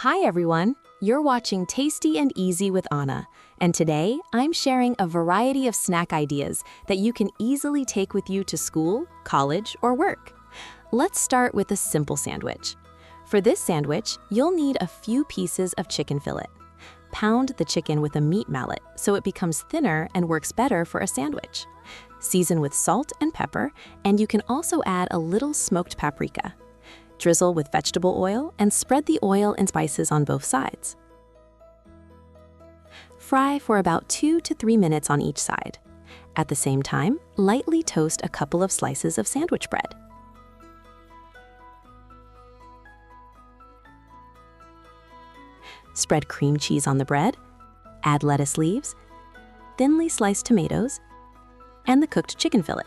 Hi everyone, you're watching Tasty and Easy with Anna, and today I'm sharing a variety of snack ideas that you can easily take with you to school, college, or work. Let's start with a simple sandwich. For this sandwich, you'll need a few pieces of chicken fillet. Pound the chicken with a meat mallet so it becomes thinner and works better for a sandwich. Season with salt and pepper, and you can also add a little smoked paprika. Drizzle with vegetable oil and spread the oil and spices on both sides. Fry for about 2 to 3 minutes on each side. At the same time, lightly toast a couple of slices of sandwich bread. Spread cream cheese on the bread, add lettuce leaves, thinly sliced tomatoes, and the cooked chicken fillet.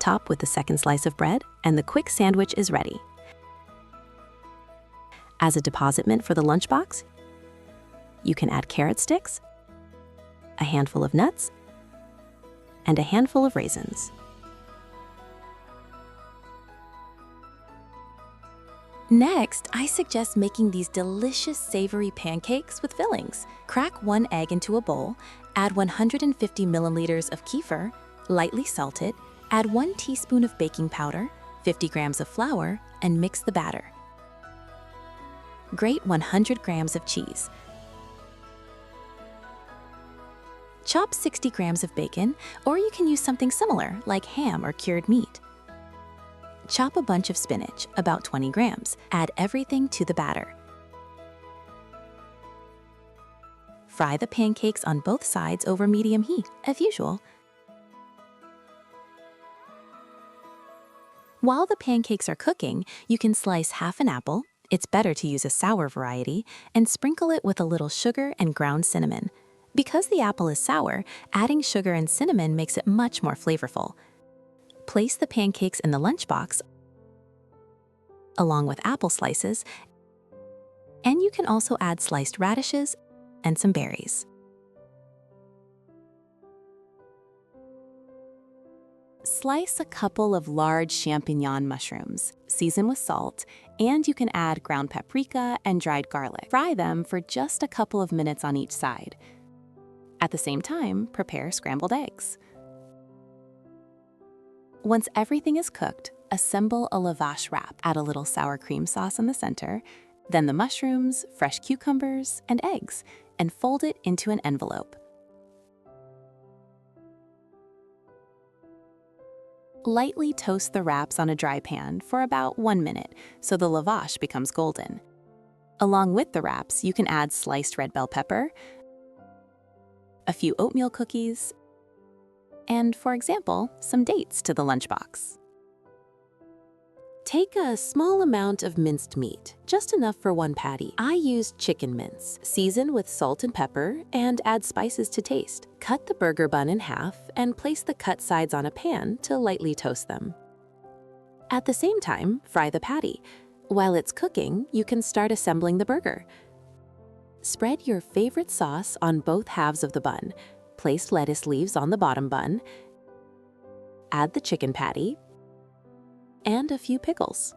Top with the second slice of bread, and the quick sandwich is ready. As a deposit for the lunchbox, you can add carrot sticks, a handful of nuts, and a handful of raisins. Next, I suggest making these delicious savory pancakes with fillings. Crack 1 egg into a bowl, add 150 milliliters of kefir, lightly salt it, add 1 teaspoon of baking powder, 50 grams of flour, and mix the batter. Grate 100 grams of cheese. Chop 60 grams of bacon, or you can use something similar like ham or cured meat. Chop a bunch of spinach, about 20 grams. Add everything to the batter. Fry the pancakes on both sides over medium heat, as usual. While the pancakes are cooking, you can slice half an apple, it's better to use a sour variety, and sprinkle it with a little sugar and ground cinnamon. Because the apple is sour, adding sugar and cinnamon makes it much more flavorful. Place the pancakes in the lunchbox along with apple slices, and you can also add sliced radishes and some berries. Slice a couple of large champignon mushrooms, season with salt, and you can add ground paprika and dried garlic. Fry them for just a couple of minutes on each side. At the same time, prepare scrambled eggs. Once everything is cooked, assemble a lavash wrap. Add a little sour cream sauce in the center, then the mushrooms, fresh cucumbers, and eggs, and fold it into an envelope. Lightly toast the wraps on a dry pan for about 1 minute so the lavash becomes golden. Along with the wraps, you can add sliced red bell pepper, a few oatmeal cookies, and, for example, some dates to the lunchbox. Take a small amount of minced meat, just enough for 1 patty. I used chicken mince. Season with salt and pepper and add spices to taste. Cut the burger bun in half and place the cut sides on a pan to lightly toast them. At the same time, fry the patty. While it's cooking, you can start assembling the burger. Spread your favorite sauce on both halves of the bun. Place lettuce leaves on the bottom bun. Add the chicken patty and a few pickles.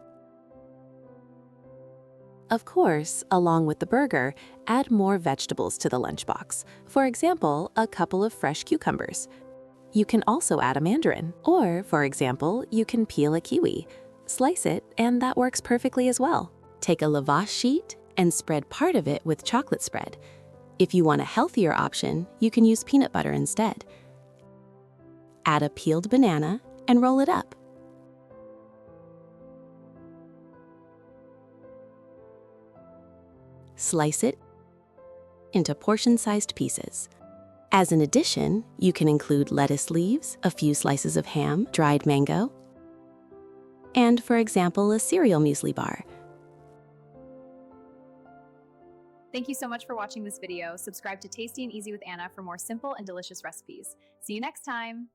Of course, along with the burger, add more vegetables to the lunchbox. For example, a couple of fresh cucumbers. You can also add a mandarin. Or, for example, you can peel a kiwi. Slice it, and that works perfectly as well. Take a lavash sheet and spread part of it with chocolate spread. If you want a healthier option, you can use peanut butter instead. Add a peeled banana and roll it up. Slice it into portion-sized pieces. As an addition, you can include lettuce leaves, a few slices of ham, dried mango, and, for example, a cereal muesli bar. Thank you so much for watching this video. Subscribe to Tasty and Easy with Anna for more simple and delicious recipes. See you next time.